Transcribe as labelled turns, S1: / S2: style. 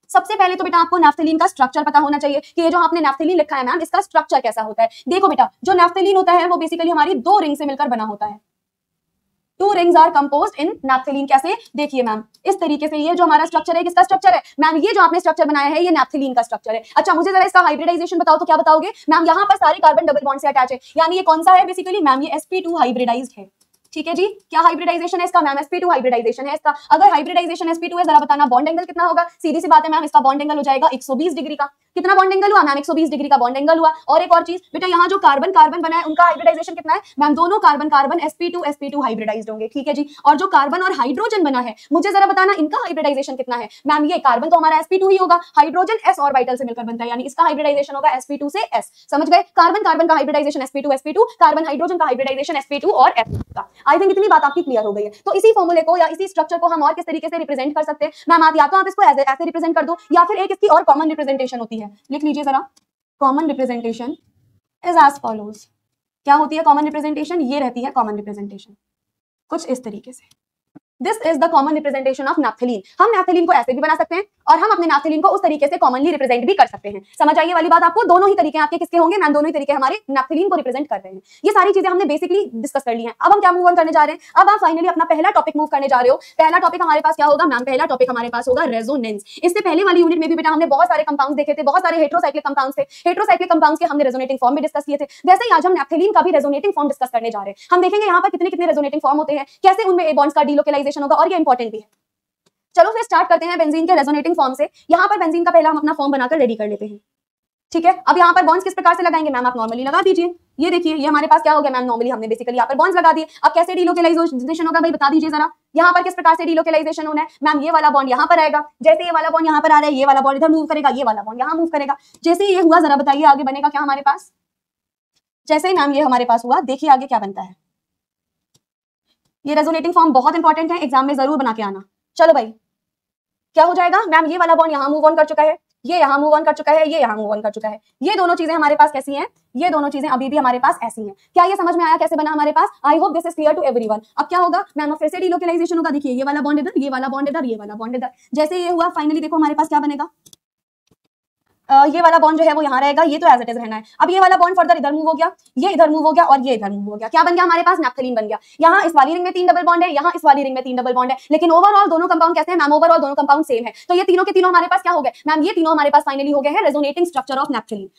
S1: सबसे पहले तो बेटा आपको नैफ्थलीन का स्ट्रक्चर पता होना चाहिए कि ये जो आपने नैफ्थलीन लिखा है मैम, इसका स्ट्रक्चर कैसा होता है। देखो बेटा, जो नैफ्थलीन होता है वो बेसिकली हमारी 2 रिंग से मिलकर बना होता है। 2 rings are composed in naphthalene. कैसे? देखिए मैम, इस तरीके से ये जो हमारा स्ट्रक्चर है, किसका स्ट्रक्चर है मैम? ये जो आपने स्ट्रक्चर बनाया है ये नैफ्थलीन का स्ट्रक्चर है। अच्छा, मुझे जरा इसका हाइब्रिडाइजेशन बताओ तो क्या बताओगे मैम? यहाँ पर सारे कार्बन डबल बॉन्ड से अटैच है, यानी ये कौन सा है बेसिकली मैम? ये sp2 हाइब्रिडाइज्ड है। ठीक है जी, क्या हाइब्रिडाइजेशन है इसका मैम? sp2 हाइब्रिडाइजेशन है इसका। अगर हाइब्रिडाइजेशन sp2 है, जरा बताना बॉन्ड एंगल कितना होगा? सीधी सी बात है मैम, इसका बॉन्ड एंगल हो जाएगा 120 डिग्री का। कितना बॉन्ड एंगल हुआ मैम? 120 डिग्री का बॉन्ड एंगल हुआ। और एक और चीज बेटा, यहाँ जो कार्बन कार्बन बना है उनका हाइब्रिडाइजेशन कितना है मैम? दोनों कार्बन कार्बन sp2 हाइब्रिडाइज्ड होंगे। ठीक है जी, और जो कार्बन और हाइड्रोजन बना है, मुझे जरा बताना इनका हाइब्रिडाइजेशन कितना है मैम? ये कार्बन तो हमारा sp2 ही होगा, हाइड्रोजन s ऑर्बिटल से मिलकर बनता है, यानी इसका हाइब्रिडाइजेशन होगा sp2 से s। समझ गए? कार्बन कार्बन का हाइब्रिडाइजेशन sp2 कार्बन हाइड्रोजन का हाइब्रिडाइजेशन sp2 और s का। आई थिंक इतनी बात आपकी क्लियर हो गई है। तो इसी फॉर्मूले को या इसी स्ट्रक्चर को हम और किस तरीके से रिप्रेजेंट कर सकते हैं मैम? या तो आप इसको ऐसे रिप्रेजेंट कर दो, या फिर एक इसकी और कॉमन रिप्रेजेंटेशन होती है, लिख लीजिए जरा। Common representation is as follows. क्या होती है कॉमन रिप्रेजेंटेशन? ये रहती है कॉमन रिप्रेजेंटेशन कुछ इस तरीके से। This is the common representation of naphthalene. हम नैफ्थलीन को ऐसे भी बना सकते हैं और हम अपने नैफ्थलीन को उस तरीके से कॉमनली रिप्रेजेंट भी कर सकते हैं। समझ आइए वाली बात आपको? दोनों ही तरीके आपके किसके होंगे मैम? दोनों ही तरीके हमारे नैफ्थलीन को रिप्रेजेंट कर रहे हैं। ये सारी चीजें हमने बेसिकली डिस्कस कर ली हैं। अब हम क्या मूव ऑन करने जा रहे हैं? अब आप फाइनली अपना पहला टॉपिक मूव करने जा रहे हो। पहला टॉपिक हमारे पास क्या होगा मैम? पहला टॉपिक हमारे पास होगा रेजोनेंस। इससे पहले वाली यूनिट में भी बेटा हमने बहुत सारे कंपाउंड्स देखे थे, बहुत सारे हेटेरोसाइक्लिक कंपाउंड्स थे। हेटेरोसाइक्लिक कंपाउंड्स के हमने रेजोनेटिंग फॉर्म भी डिस्कस किए थे। वैसे ही आज हम नैफ्थलीन का भी रेजोनेटिंग फॉर्म डिस्कस करने जा रहे हैं। हम देखेंगे यहाँ पर कितने कितने रेजोनेटिंग फॉर्म होते हैं, कैसे उनमें ए बॉन्ड्स का डीलोकेलाइजेशन होगा, और ये इंपॉर्टेंट भी है। चलो फिर स्टार्ट करते हैं बेंजीन के रेजोनेटिंग फॉर्म से। यहाँ पर बेंजीन का पहला हम अपना फॉर्म बनाकर रेडी कर लेते हैं। ठीक है, अब यहाँ पर बॉन्ड्स किस प्रकार से लगाएंगे मैम? आप नॉर्मली लगा दीजिए। ये देखिए, ये हमारे पास क्या हो गया मैम? नॉर्मली हमने बेसिकली यहाँ पर बॉन्ड्स लगा दिए। अब कैसे डीलोकेलाइजेशन होगा भाई बता दीजिए जरा। यहाँ पर किस प्रकार से डीलोकेलाइजेशन होना है मैम? ये वाला बॉन्ड यहाँ पर आएगा, जैसे ये वाला बॉन्ड यहाँ पर आ रहा है, ये वाला बॉन्ड इधर मूव करेगा, ये वाला बॉन्ड यहाँ मूव करेगा। जैसे ये हुआ, जरा बताइए आगे बनेगा क्या हमारे पास? जैसे ही मैम ये हमारे पास हुआ, देखिए आगे क्या बनता है। ये रेजोनेटिंग फॉर्म बहुत इंपॉर्टेंट है, एग्जाम में जरूर बना के आना। चलो भाई, क्या हो जाएगा मैम? ये वाला बॉन्ड यहाँ मूव ऑन कर चुका है, ये यहाँ मूव ऑन कर चुका है, ये यहाँ मूव ऑन कर चुका है। ये दोनों चीजें हमारे पास कैसी हैं? ये दोनों चीजें अभी भी हमारे पास ऐसी हैं। क्या ये समझ में आया कैसे बना हमारे पास? I hope this is clear to everyone. अब क्या होगा मैम? फिर से डीलोकेलाइजेशन होगा। देखिए, ये वाला बॉन्ड इधर, ये वाला बॉन्ड इधर, ये वाला बॉन्ड इधर। जैसे ये हुआ, फाइनली देखो हमारे पास क्या बनेगा। ये वाला बॉन्ड जो है वो यहाँ रहेगा, ये तो एज इट इज रहना है। अब ये वाला बॉन्ड फर्दर इधर मूव हो गया, ये इधर मूव हो गया, और ये इधर मूव हो गया। क्या बन गया हमारे पास? नैफ्थलीन बन गया। यहाँ इस वाली रिंग में 3 डबल बॉन्ड है, यहाँ इस वाली रिंग में 3 डबल बॉन्ड है, लेकिन ओवरऑल दोनों कंपाउंड कैसे हैं मैम? ओवरऑल दोनों कंपाउंड सेम है। तो ये तीनों के तीनों हमारे पास क्या हो गए मैम? ये तीनों हमारे पास फाइनली हो गए हैं रेजोनेटिंग स्ट्रक्चर ऑफ नैफ्थलीन।